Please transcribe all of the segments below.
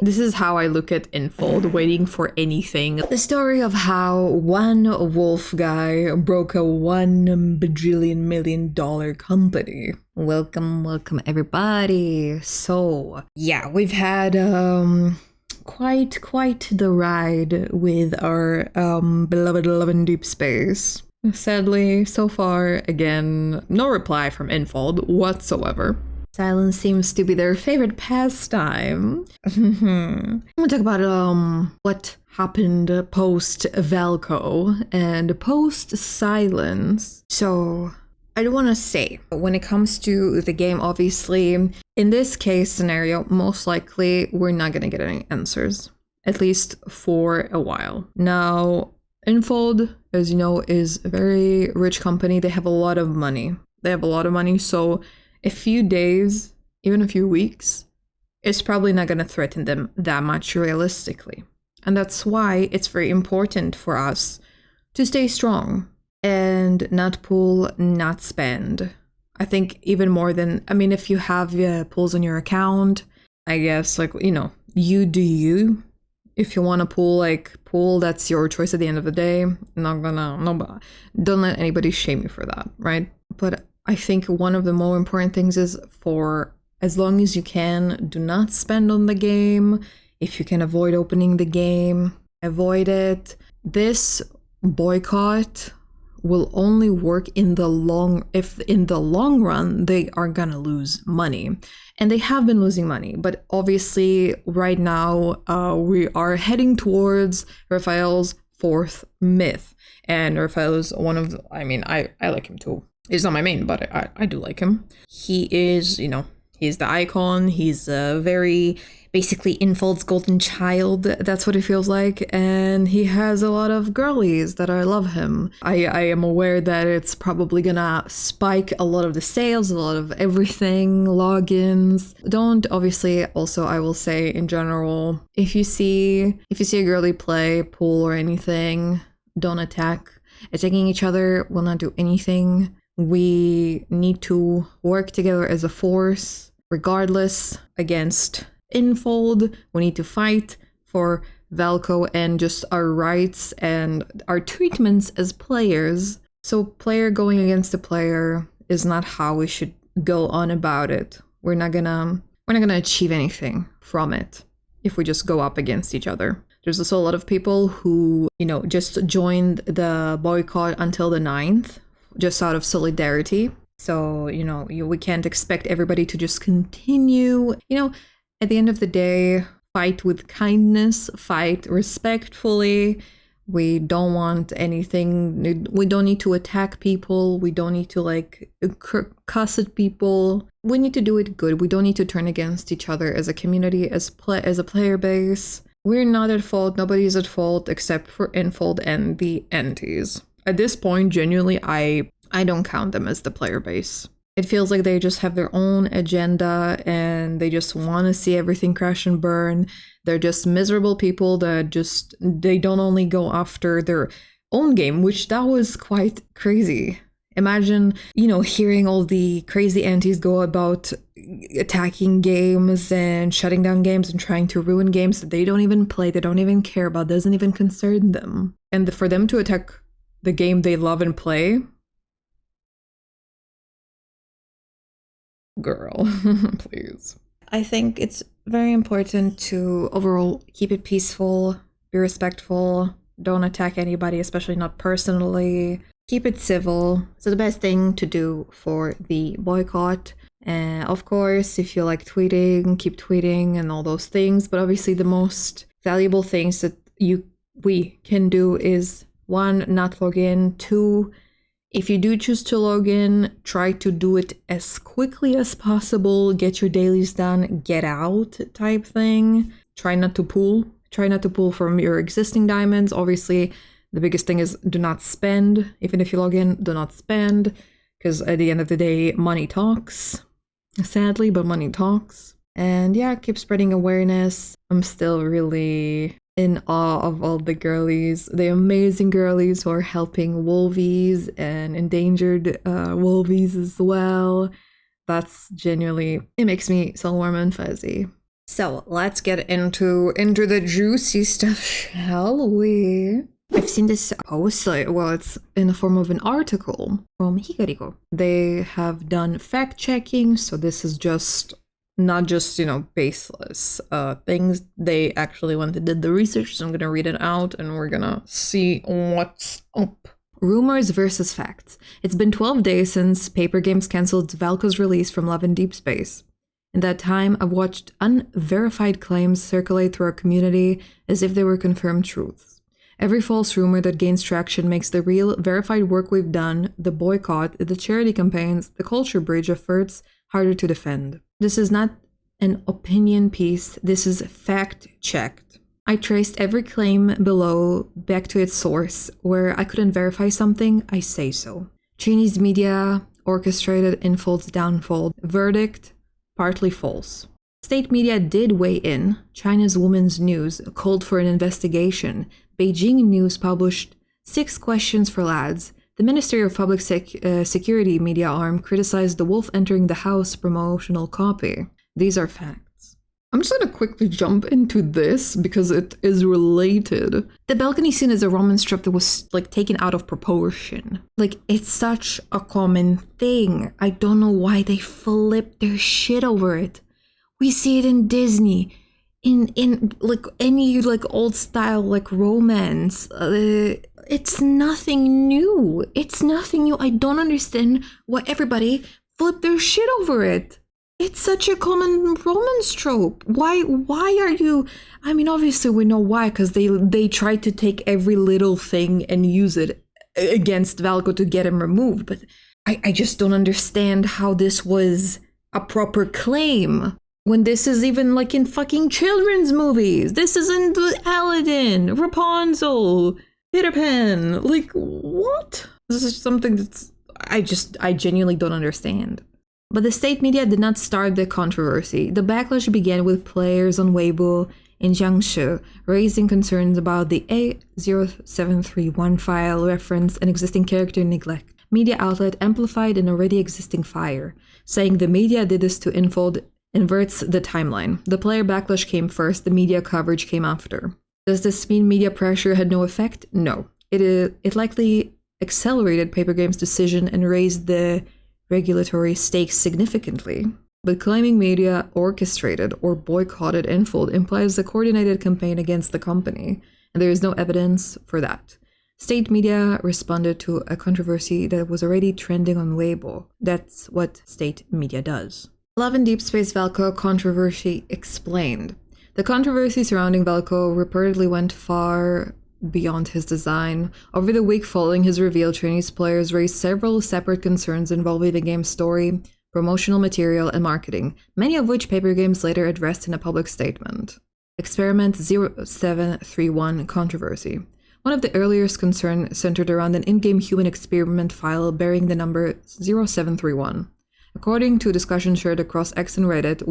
This is how I look at infold, waiting for anything. The story of how one wolf guy broke a $1 bajillion million company. Welcome everybody. So yeah, we've had quite the ride with our beloved love in Deepspace. Sadly, so far, again, no reply from infold whatsoever. Silence seems to be their favorite pastime. I'm gonna talk about what happened post valko and post silence. So I do want to say, when it comes to the game, obviously, in this case scenario, most likely we're not gonna get any answers, at least for a while. Now, infold, as you know, is a very rich company. They have a lot of money. So a few days, even a few weeks, is probably not going to threaten them that much realistically. And that's why it's very important for us to stay strong and not pull, not spend. I think even more than, I mean, if you have pulls on your account, I guess, like, you know, you do you. If you want to pull, that's your choice at the end of the day. Don't let anybody shame you for that, right? But I think one of the more important things is, for as long as you can, do not spend on the game. If you can avoid opening the game, avoid it. This boycott will only work in the long run they are gonna lose money. And they have been losing money, but obviously right now we are heading towards Raphael's 4th myth. And Raphael is one of the, I mean, I like him too. He's not my main, but I do like him. He is, you know, he's the icon. He's very basically infold's golden child. That's what it feels like. And he has a lot of girlies that I love him. I am aware that it's probably gonna spike a lot of the sales, a lot of everything, logins. Don't, obviously, also I will say in general, if you see a girly play, pool or anything, don't attack. Attacking each other will not do anything. We need to work together as a force, regardless, against infold. We need to fight for valko and just our rights and our treatments as players. So player going against a player is not how we should go on about it. We're not gonna achieve anything from it if we just go up against each other. There's also a lot of people who, you know, just joined the boycott until the 9th, just out of solidarity. So, you know, we can't expect everybody to just continue. You know, at the end of the day, fight with kindness, fight respectfully. We don't want anything. We don't need to attack people. We don't need to, like, cuss at people. We need to do it good. We don't need to turn against each other as a community, as a player base. We're not at fault. Nobody's at fault except for infold and the antis. At this point, genuinely, I don't count them as the player base. It feels like they just have their own agenda and they just want to see everything crash and burn. They're just miserable people that they don't only go after their own game, which that was quite crazy. Imagine, you know, hearing all the crazy antis go about attacking games and shutting down games and trying to ruin games that they don't even play, they don't even care about, doesn't even concern them. And for them to attack the game they love and play, girl, please. I think it's very important to overall keep it peaceful, be respectful, don't attack anybody, especially not personally. Keep it civil. So the best thing to do for the boycott. Of course, if you like tweeting, keep tweeting and all those things. But obviously the most valuable things that we can do is, 1, not log in. 2, if you do choose to log in, try to do it as quickly as possible. Get your dailies done, get out type thing. Try not to pull. Try not to pull from your existing diamonds. Obviously, the biggest thing is do not spend. Even if you log in, do not spend. Because at the end of the day, money talks. Sadly, but money talks. And yeah, keep spreading awareness. I'm still really in awe of all the girlies, the amazing girlies who are helping wolvies and endangered wolvies as well. That's genuinely, it makes me so warm and fuzzy. So let's get into the juicy stuff, shall we? I've seen this post, it's in the form of an article from Hikarigo. They have done fact checking, so this is just not just, baseless things. They actually went and did the research, so I'm gonna read it out and we're gonna see what's up. Rumors versus facts. It's been 12 days since Paper Games cancelled Valko's release from Love in Deepspace. In that time, I've watched unverified claims circulate through our community as if they were confirmed truths. Every false rumor that gains traction makes the real, verified work we've done, the boycott, the charity campaigns, the culture bridge efforts, harder to defend. This is not an opinion piece, this is fact-checked. I traced every claim below back to its source. Where I couldn't verify something, I say so. Chinese media orchestrated infold's downfall. Verdict: partly false. State media did weigh in. China's Women's News called for an investigation. Beijing News published 6 questions for lads. The Ministry of Public Security media arm criticized the wolf entering the house promotional copy. These are facts. I'm just gonna quickly jump into this because it is related. The balcony scene is a Roman strip that was taken out of proportion. It's such a common thing. I don't know why they flipped their shit over it. We see it in Disney, in any old style romance. It's nothing new. It's nothing new. I don't understand why everybody flipped their shit over it. It's such a common Roman trope. Why are you... I mean, obviously we know why, because they tried to take every little thing and use it against Valko to get him removed. But I just don't understand how this was a proper claim. When this is even in fucking children's movies. This isn't Aladdin, Rapunzel, Peter Pan. What? This is something that's... I genuinely don't understand. But the state media did not start the controversy. The backlash began with players on Weibo in Jiangsu raising concerns about the A0731 file reference and existing character neglect. Media outlet amplified an already existing fire, saying the media did this to infold inverts the timeline. The player backlash came first, the media coverage came after. Does this mean media pressure had no effect? No. It likely accelerated Paper Games' decision and raised the regulatory stakes significantly. But claiming media orchestrated or boycotted infold implies a coordinated campaign against the company, and there is no evidence for that. State media responded to a controversy that was already trending on Weibo. That's what state media does. Love in Deepspace Valko controversy explained. The controversy surrounding Valko reportedly went far beyond his design. Over the week following his reveal, Chinese players raised several separate concerns involving the game's story, promotional material, and marketing, many of which Paper Games later addressed in a public statement. Experiment 0731 controversy. One of the earliest concerns centered around an in-game human experiment file bearing the number 0731. According to discussions shared across X and Reddit,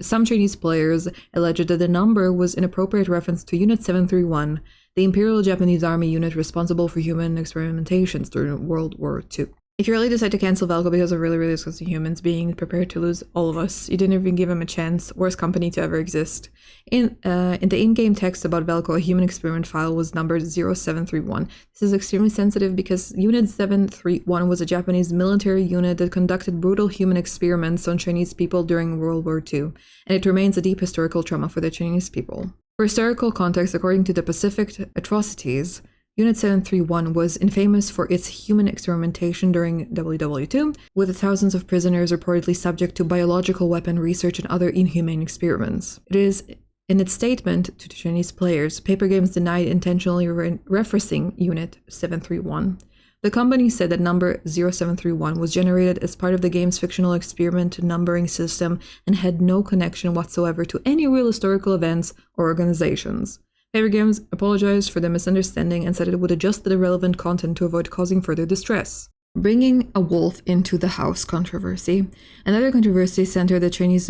some Chinese players alleged that the number was an appropriate reference to Unit 731, the Imperial Japanese Army unit responsible for human experimentations during World War II. If you really decide to cancel Valko because of really, really disgusting humans being prepared to lose all of us, you didn't even give him a chance. Worst company to ever exist. In the in-game text about Valko, a human experiment file was numbered 0731. This is extremely sensitive because Unit 731 was a Japanese military unit that conducted brutal human experiments on Chinese people during World War II, and it remains a deep historical trauma for the Chinese people. For historical context, according to the Pacific Atrocities, Unit 731 was infamous for its human experimentation during WW2, with thousands of prisoners reportedly subject to biological weapon research and other inhumane experiments. It is, in its statement to Chinese players, Paper Games denied intentionally referencing Unit 731. The company said that number 0731 was generated as part of the game's fictional experiment numbering system and had no connection whatsoever to any real historical events or organizations. Paper Games apologized for the misunderstanding and said it would adjust the relevant content to avoid causing further distress. Bringing a wolf into the house controversy. Another controversy centered the Chinese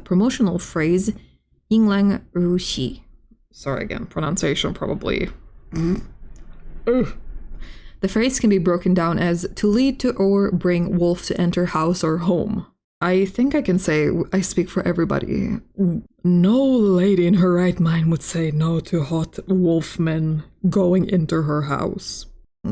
promotional phrase Yinglang Ruxi. Sorry again, pronunciation probably. The phrase can be broken down as to lead to or bring wolf to enter house or home. I think I can say I speak for everybody. No lady in her right mind would say no to hot wolfmen going into her house.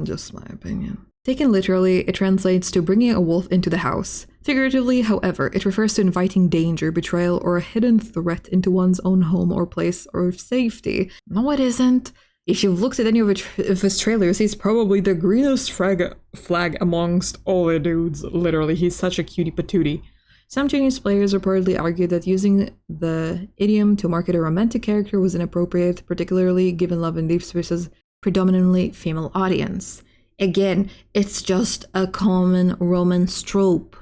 Just my opinion. Taken literally, it translates to bringing a wolf into the house. Figuratively, however, it refers to inviting danger, betrayal, or a hidden threat into one's own home or place of safety. No, it isn't. If you've looked at any of his trailers, he's probably the greenest flag amongst all the dudes. Literally, he's such a cutie patootie. Some Chinese players reportedly argued that using the idiom to market a romantic character was inappropriate, particularly given Love and Deepspace's predominantly female audience. Again, it's just a common romance trope.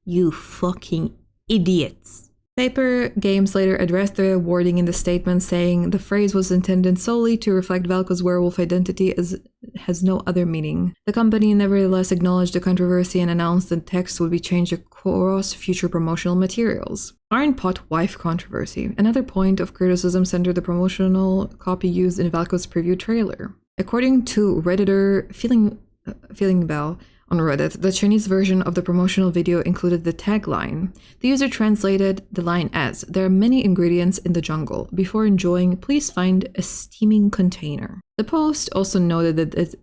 You fucking idiots. Paper Games later addressed the wording in the statement, saying the phrase was intended solely to reflect Valko's werewolf identity as has no other meaning. The company nevertheless acknowledged the controversy and announced that text would be changed across future promotional materials. Iron Pot Wife controversy. Another point of criticism centered the promotional copy used in Valko's preview trailer. According to Redditor Feeling Bell on Reddit, the Chinese version of the promotional video included the tagline. The user translated the line as, "There are many ingredients in the jungle. Before enjoying, please find a steaming container." The post also noted that at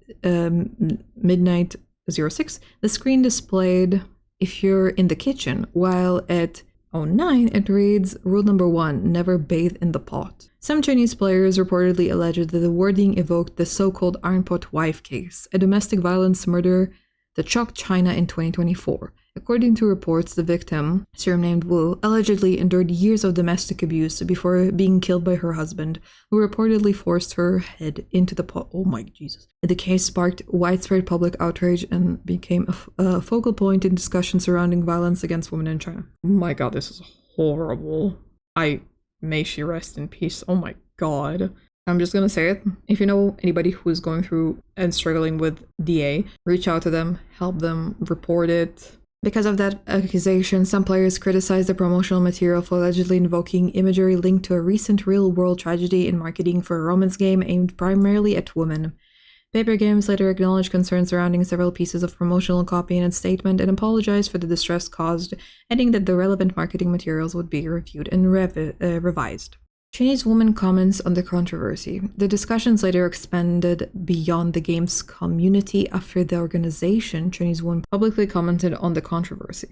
midnight 06, the screen displayed if you're in the kitchen, while at 09 it reads, "Rule number 1, never bathe in the pot." Some Chinese players reportedly alleged that the wording evoked the so-called Iron Pot Wife case, a domestic violence murder that shocked China in 2024. According to reports, the victim, surnamed Wu, allegedly endured years of domestic abuse before being killed by her husband, who reportedly forced her head into the pot. Oh my Jesus. The case sparked widespread public outrage and became a focal point in discussions surrounding violence against women in China. Oh my god, this is horrible. May she rest in peace. Oh my god. I'm just gonna say it. If you know anybody who's going through and struggling with DA, reach out to them, help them, report it. Because of that accusation, some players criticized the promotional material for allegedly invoking imagery linked to a recent real-world tragedy in marketing for a romance game aimed primarily at women. Paper Games later acknowledged concerns surrounding several pieces of promotional copy in its statement and apologized for the distress caused, adding that the relevant marketing materials would be reviewed and revised. Chinese woman comments on the controversy. The discussions later expanded beyond the game's community after the organization, Chinese Woman, publicly commented on the controversy.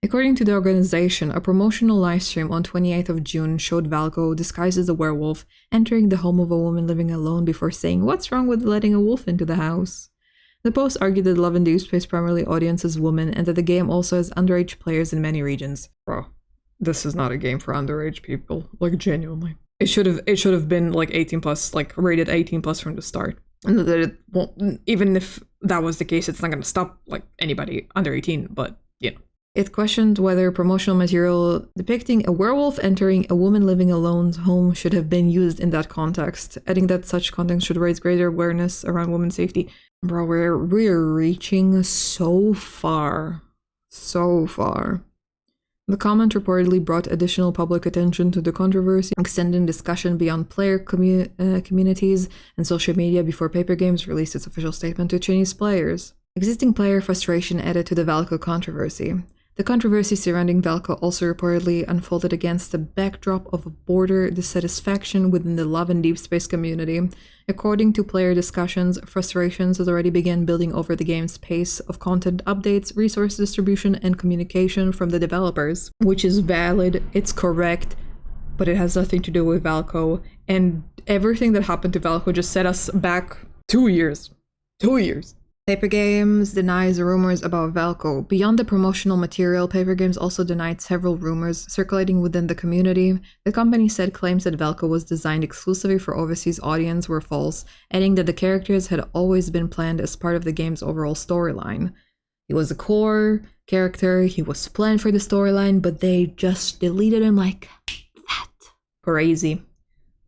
According to the organization, a promotional livestream on 28th of June showed Valko, disguised as a werewolf, entering the home of a woman living alone before saying, "What's wrong with letting a wolf into the house?" The post argued that Love and Deepspace primarily audience is women and that the game also has underage players in many regions. Bro, this is not a game for underage people, like genuinely. It should have been like 18 plus, like rated 18 plus from the start. And that it won't, even if that was the case, it's not going to stop like anybody under 18, but you know. It questioned whether promotional material depicting a werewolf entering a woman living alone's home should have been used in that context, adding that such content should raise greater awareness around women's safety. Bro, we're reaching so far. So far. The comment reportedly brought additional public attention to the controversy, extending discussion beyond player communities and social media before Paper Games released its official statement to Chinese players. Existing player frustration added to the Valko controversy. The controversy surrounding Valko also reportedly unfolded against the backdrop of border dissatisfaction within the Love and Deepspace community. According to player discussions, frustrations had already begun building over the game's pace of content updates, resource distribution, and communication from the developers. Which is valid, it's correct, but it has nothing to do with Valko. And everything that happened to Valko just set us back 2 years. 2 years. Paper Games denies rumors about Valko. Beyond the promotional material, Paper Games also denied several rumors circulating within the community. The company said claims that Valko was designed exclusively for overseas audience were false, adding that the characters had always been planned as part of the game's overall storyline. He was a core character, he was planned for the storyline, but they just deleted him like that. Crazy.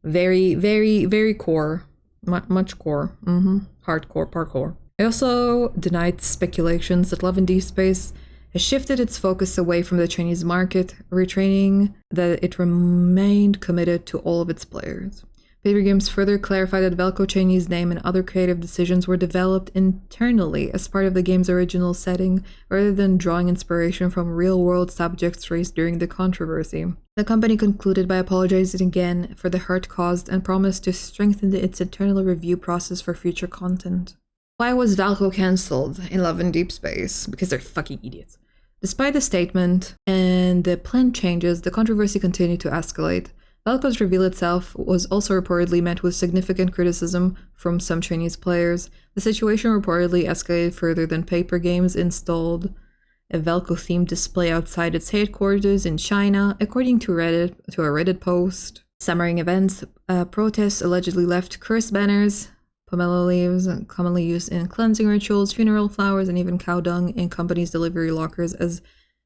Very, very, very core. Much core. Hardcore, parkour. It also denied speculations that Love and Deepspace has shifted its focus away from the Chinese market, retraining that it remained committed to all of its players. Paper Games further clarified that Valko Cheney's name and other creative decisions were developed internally as part of the game's original setting, rather than drawing inspiration from real-world subjects raised during the controversy. The company concluded by apologizing again for the hurt caused and promised to strengthen its internal review process for future content. Why was Valko cancelled in Love and Deepspace? Because they're fucking idiots. Despite the statement and the planned changes, the controversy continued to escalate. Valko's reveal itself was also reportedly met with significant criticism from some Chinese players. The situation reportedly escalated further than Paper Games installed a Valko-themed display outside its headquarters in China, according to a Reddit post. Summoning events, protests allegedly left curse banners, pomelo leaves, commonly used in cleansing rituals, funeral flowers, and even cow dung in companies' delivery lockers as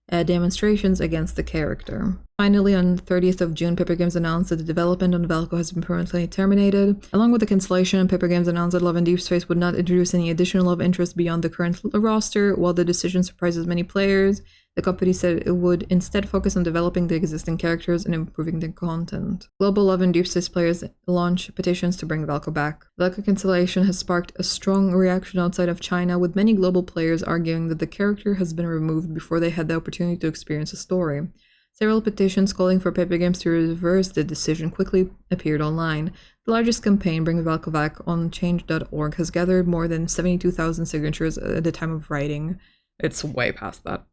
demonstrations against the character. Finally, on 30th of June, Paper Games announced that the development on Valko has been permanently terminated. Along with the cancellation, Paper Games announced that Love and Deepspace would not introduce any additional love interest beyond the current roster. While the decision surprises many players, the company said it would instead focus on developing the existing characters and improving their content. Global Love and Deepspace players launch petitions to bring Valko back. Valko cancellation has sparked a strong reaction outside of China, with many global players arguing that the character has been removed before they had the opportunity to experience the story. Several petitions calling for Paper Games to reverse the decision quickly appeared online. The largest campaign, Bring Valko Back, on change.org has gathered more than 72,000 signatures at the time of writing. It's way past that.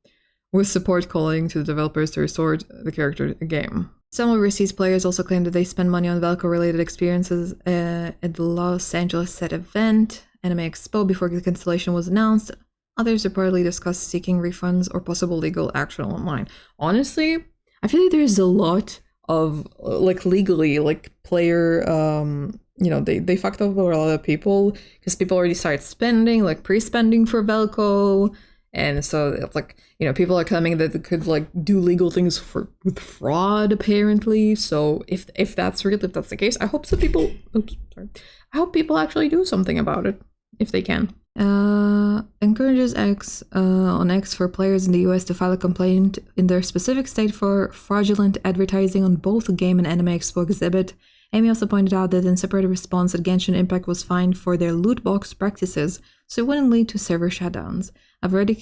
With support calling to the developers to restore the character to the game. Some overseas players also claim that they spend money on Valko-related experiences at the Los Angeles set event, Anime Expo, before the cancellation was announced. Others reportedly discussed seeking refunds or possible legal action online. Honestly, I feel like there's a lot of, legally, player, they fucked up over a lot of people, because people already started spending, pre-spending for Valko. And so, people are claiming that they could, do legal things with fraud, apparently. So if that's real, if that's the case, I hope I hope people actually do something about it, if they can. Encourages on X for players in the US to file a complaint in their specific state for fraudulent advertising on both game and Anime Expo exhibit. Amy also pointed out that in separate response that Genshin Impact was fined for their loot box practices, so it wouldn't lead to server shutdowns. I've already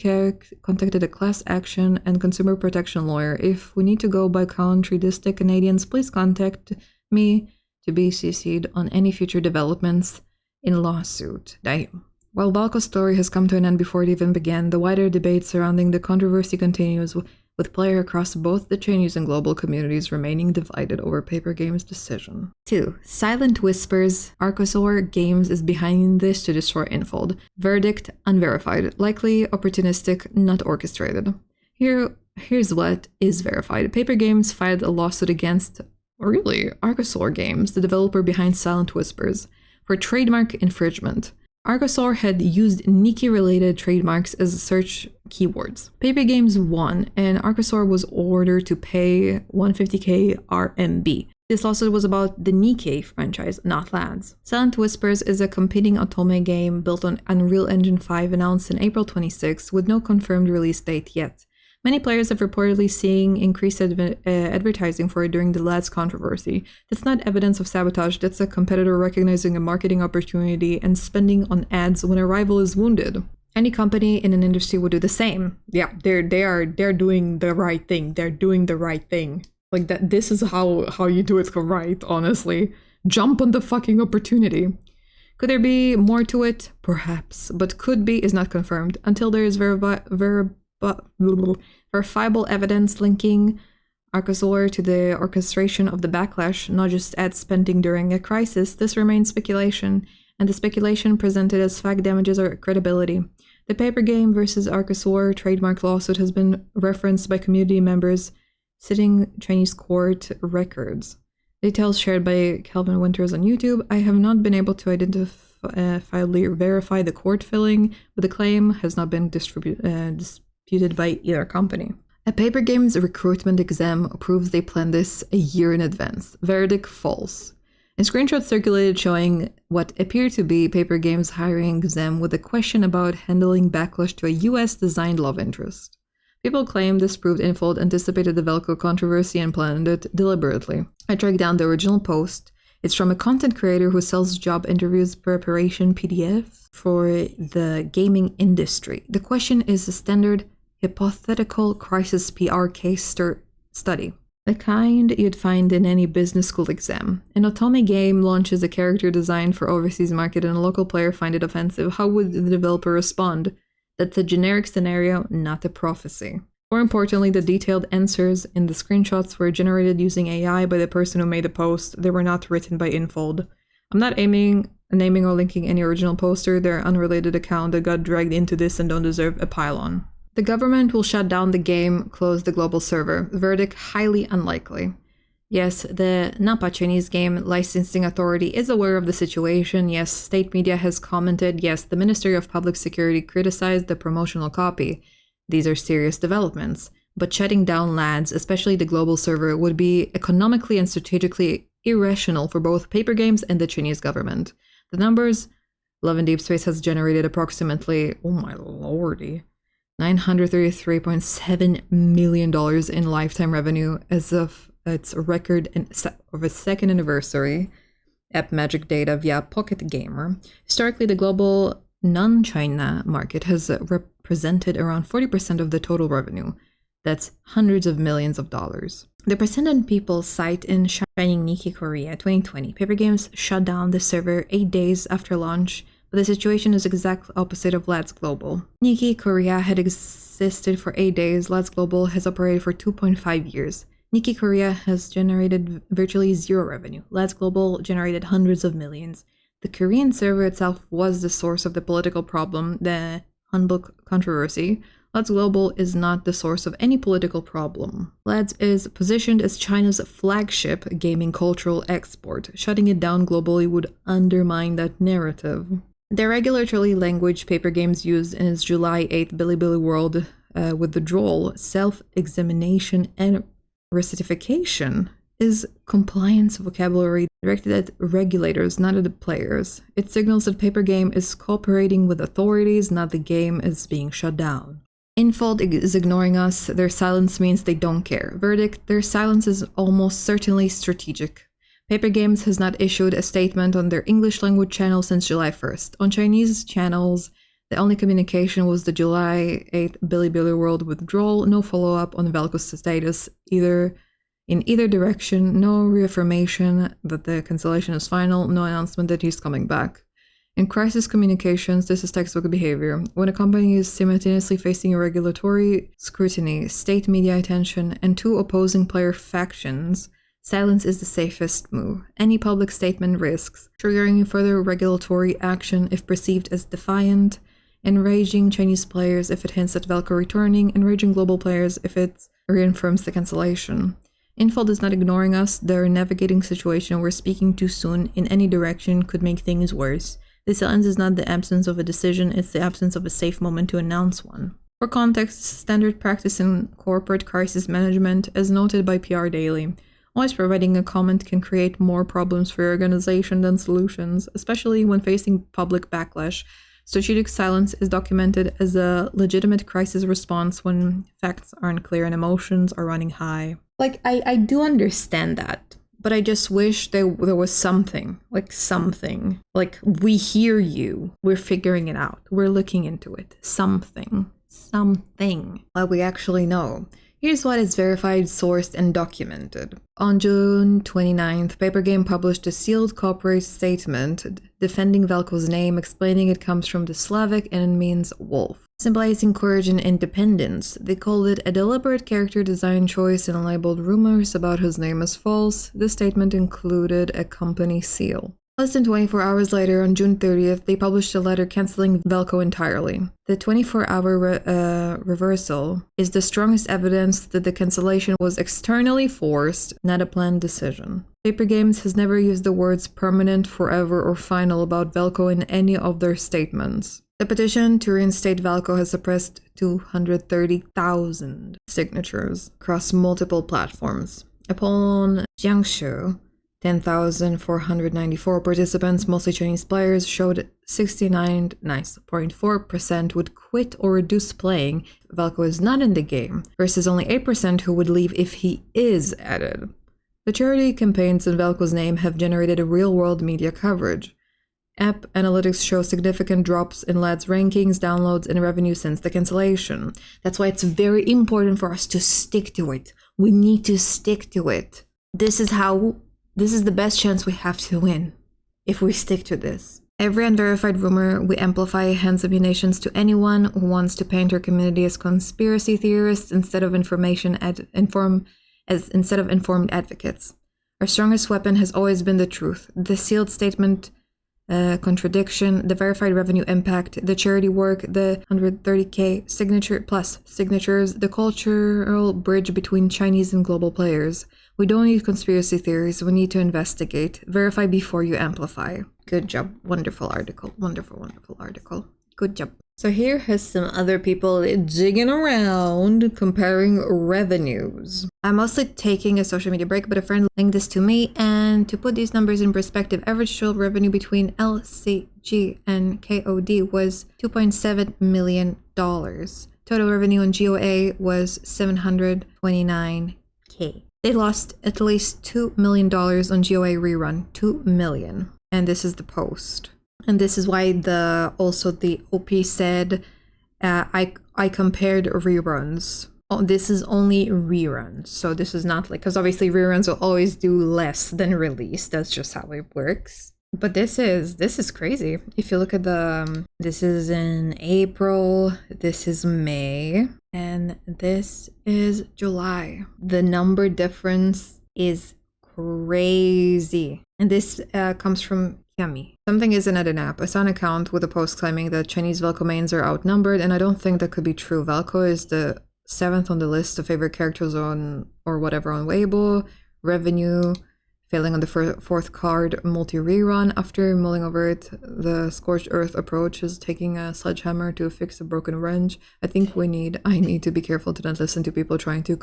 contacted a class action and consumer protection lawyer. If we need to go by country district Canadians, please contact me to be CC'd on any future developments in lawsuit. Damn. While Valko's story has come to an end before it even began, the wider debate surrounding the controversy continues, with players across both the Chinese and global communities remaining divided over Paper Games' decision. 2. Silent Whispers. Archosaur Games is behind this to destroy Infold. Verdict: unverified. Likely opportunistic, not orchestrated. Here's what is verified. Paper Games filed a lawsuit against, Archosaur Games, the developer behind Silent Whispers, for trademark infringement. Archosaur had used Nikki-related trademarks as search keywords. Paper Games won, and Archosaur was ordered to pay 150k RMB. This lawsuit was about the Nikkei franchise, not LADs. Silent Whispers is a competing otome game built on Unreal Engine 5 announced in April 26, with no confirmed release date yet. Many players have reportedly seen increased advertising for it during the LADs controversy. That's not evidence of sabotage, that's a competitor recognizing a marketing opportunity and spending on ads when a rival is wounded. Any company in an industry would do the same. Yeah, they're doing the right thing. They're doing the right thing. This is how you do it right, honestly. Jump on the fucking opportunity. Could there be more to it? Perhaps, but could be is not confirmed. Until there is verifiable evidence linking Archosaur to the orchestration of the backlash, not just ad spending during a crisis, this remains speculation, and the speculation presented as fact damages our credibility. The Paper Game versus Archosaur trademark lawsuit has been referenced by community members citing Chinese court records. Details shared by Calvin Winters on YouTube. I have not been able to identifiably verify the court filing, but the claim has not been disputed by either company. A Paper Games recruitment exam proves they planned this a year in advance. Verdict: false. A screenshot circulated showing what appeared to be Paper Games hiring exam with a question about handling backlash to a US-designed love interest. People claim this proved Infold anticipated the Valko controversy and planned it deliberately. I tracked down the original post. It's from a content creator who sells job interviews preparation PDF for the gaming industry. The question is a standard hypothetical crisis PR case study, the kind you'd find in any business school exam. An Otome game launches a character designed for overseas market and a local player find it offensive. How would the developer respond? That's a generic scenario, not a prophecy. More importantly, the detailed answers in the screenshots were generated using AI by the person who made the post. They were not written by infold. I'm not naming or linking any original poster. They're an unrelated account that got dragged into this and don't deserve a pile-on. The government will shut down the game, close the global server. Verdict, highly unlikely. Yes, the Napa Chinese game licensing authority is aware of the situation. Yes, state media has commented. Yes, the Ministry of Public Security criticized the promotional copy. These are serious developments. But shutting down LADs, especially the global server, would be economically and strategically irrational for both paper games and the Chinese government. The numbers, Love and Deepspace has generated approximately, oh my lordy, $933.7 million in lifetime revenue as of its record of its second anniversary at Magic Data via Pocket Gamer. Historically, the global non-China market has represented around 40% of the total revenue. That's hundreds of millions of dollars. The Percent People site in Shining Nikki, Korea, 2020. Paper Games shut down the server 8 days after launch, but the situation is exact opposite of Lads Global. Nikki, Korea had existed for 8 days. Lads Global has operated for 2.5 years. Nikki, Korea has generated virtually zero revenue. Lads Global generated hundreds of millions. The Korean server itself was the source of the political problem, the Hanbok controversy. Lads Global is not the source of any political problem. Lads is positioned as China's flagship gaming cultural export. Shutting it down globally would undermine that narrative. The regulatory language Paper Games used in its July 8th Bilibili World withdrawal, self-examination, and recertification is compliance vocabulary directed at regulators, not at the players. It signals that Paper Game is cooperating with authorities, not the game is being shut down. Infold is ignoring us. Their silence means they don't care. Verdict, their silence is almost certainly strategic. Paper Games has not issued a statement on their English language channel since July 1st. On Chinese channels, the only communication was the July 8th Bilibili World withdrawal, no follow-up on Valko's status in either direction, no reaffirmation that the cancellation is final, no announcement that he's coming back. In crisis communications, this is textbook behavior. When a company is simultaneously facing a regulatory scrutiny, state media attention, and two opposing player factions, silence is the safest move. Any public statement risks triggering further regulatory action if perceived as defiant, enraging Chinese players if it hints at Valko returning, enraging global players if it reaffirms the cancellation. Infold is not ignoring us. They're navigating situation where speaking too soon in any direction could make things worse. The silence is not the absence of a decision, it's the absence of a safe moment to announce one. For context, standard practice in corporate crisis management, as noted by PR Daily, always providing a comment can create more problems for your organization than solutions, especially when facing public backlash. Strategic silence is documented as a legitimate crisis response when facts aren't clear and emotions are running high. I do understand that, but I just wish there was something. Like, we hear you, we're figuring it out, we're looking into it. Something. Like we actually know. Here's what is verified, sourced, and documented. On June 29th, Paper Game published a sealed corporate statement defending Valko's name, explaining it comes from the Slavic and means wolf, symbolizing courage and independence. They called it a deliberate character design choice and labeled rumors about his name as false. This statement included a company seal. Less than 24 hours later, on June 30th, they published a letter canceling Valko entirely. The 24-hour reversal is the strongest evidence that the cancellation was externally forced, not a planned decision. Paper Games has never used the words permanent, forever, or final about Valko in any of their statements. The petition to reinstate Valko has suppressed 230,000 signatures across multiple platforms. Upon Jiangsu, 10,494 participants, mostly Chinese players, showed 69.4% would quit or reduce playing if Valko is not in the game, versus only 8% who would leave if he is added. The charity campaigns in Valko's name have generated a real-world media coverage. App analytics show significant drops in LAD's rankings, downloads, and revenue since the cancellation. That's why it's very important for us to stick to it. We need to stick to it. This is the best chance we have to win, if we stick to this. Every unverified rumor, we amplify hands ammunitions to anyone who wants to paint our community as conspiracy theorists instead of informed advocates. Our strongest weapon has always been the truth. The sealed statement contradiction, the verified revenue impact, the charity work, the 130k signatures, the cultural bridge between Chinese and global players. We don't need conspiracy theories, we need to investigate. Verify before you amplify. Good job. Wonderful article. Wonderful article. Good job. So here has some other people digging around, comparing revenues. I'm mostly taking a social media break, but a friend linked this to me, and to put these numbers in perspective, average total revenue between LCG and KOD was $2.7 million. Total revenue on GOA was $729K. They lost at least $2 million on GOA rerun. $2 million. And this is the post. And this is why the OP said, I compared reruns. Oh, this is only reruns. So this is not like, because obviously reruns will always do less than release. That's just how it works. But this is crazy. If you look at this is in April, this is May, and this is July. The number difference is crazy. And this comes from Yummy. Something isn't at an app. I saw an account with a post claiming that Chinese Valko mains are outnumbered, and I don't think that could be true. Valko is the 7th on the list of favorite characters on Weibo. Revenue failing on the 4th card multi-rerun. After mulling over it, the Scorched Earth approach is taking a sledgehammer to fix a broken wrench. I need to be careful to not listen to people trying to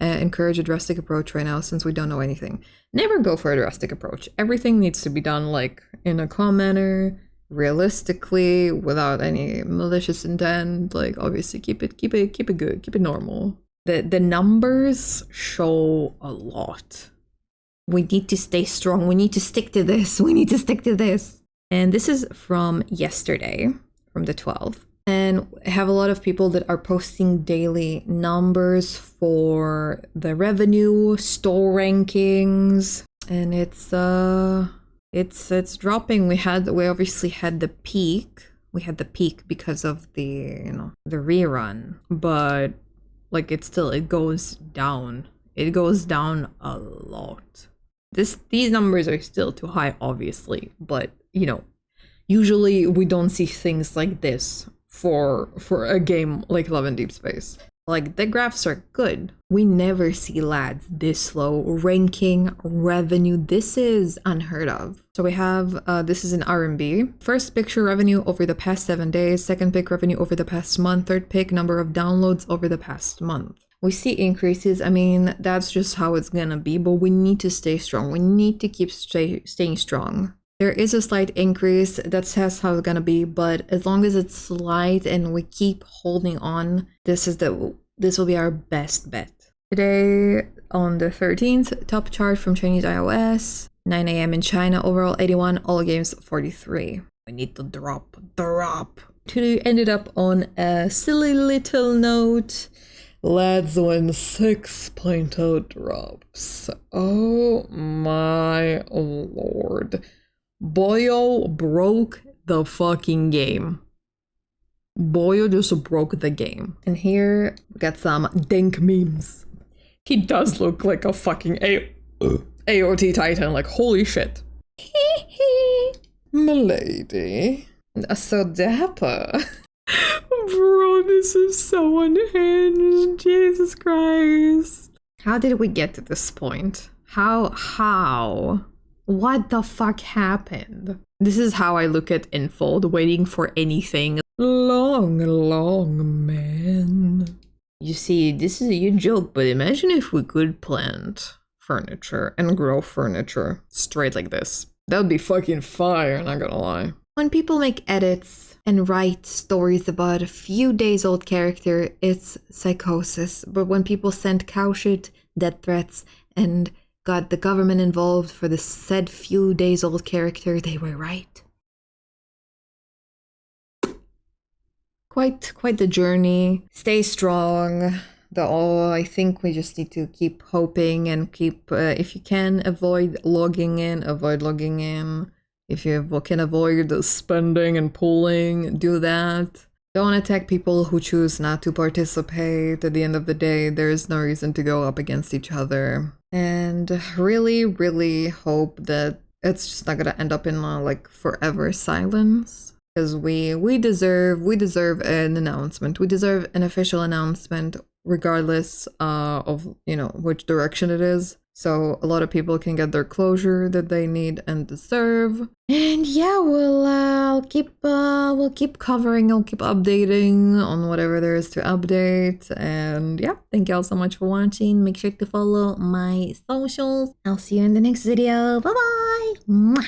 encourage a drastic approach right now, since we don't know anything. Never go for a drastic approach. Everything needs to be done like in a calm manner, realistically, without any malicious intent. Like, obviously keep it good, keep it normal. The numbers show a lot. We need to stay strong. We need to stick to this. And this is from yesterday, from the 12th. And I have a lot of people that are posting daily numbers for the revenue, store rankings, and it's dropping. We obviously had the peak. We had the peak because of the rerun, but like it goes down. It goes down a lot. These numbers are still too high, obviously, but usually we don't see things like this for a game like Love and Deepspace. Like, the graphs are good. We never see lads this low. Ranking, revenue, this is unheard of. So we have, this is in RMB. First picture revenue over the past 7 days. Second pick revenue over the past month. Third pick number of downloads over the past month. We see increases. I mean, that's just how it's gonna be, but we need to stay strong. We need to keep staying strong. There is a slight increase. That's how it's gonna be, but as long as it's slight and we keep holding on, this will be our best bet. Today, on the 13th, top chart from Chinese iOS, 9 a.m. in China, overall 81, all games 43. We need to drop. Today ended up on a silly little note. Lads win 6.0 drops. Oh my lord. Boyo broke the fucking game. Boyo just broke the game. And here we got some dank memes. He does look like a fucking AOT Titan, like holy shit. Milady. So dapper. Bro, this is so unhinged. Jesus Christ. How did we get to this point? How? What the fuck happened? This is how I look at infold, waiting for anything. Long, man. You see, this is a joke, but imagine if we could plant furniture and grow furniture straight like this. That would be fucking fire, not gonna lie. When people make edits and write stories about a few days old character, it's psychosis. But when people send cow shit, death threats, and got the government involved for the said few days old character, they were right. Quite the journey. Stay strong. I think we just need to keep hoping and keep, if you can avoid logging in, avoid logging in. If you can avoid spending and pulling, do that. Don't attack people who choose not to participate. At the end of the day, there is no reason to go up against each other. And really, really hope that it's just not gonna end up in like forever silence. Because we deserve an announcement. We deserve an official announcement, regardless of which direction it is. So a lot of people can get their closure that they need and deserve. And yeah, we'll keep covering. I'll keep updating on whatever there is to update. And yeah, thank you all so much for watching. Make sure to follow my socials. I'll see you in the next video. Bye bye.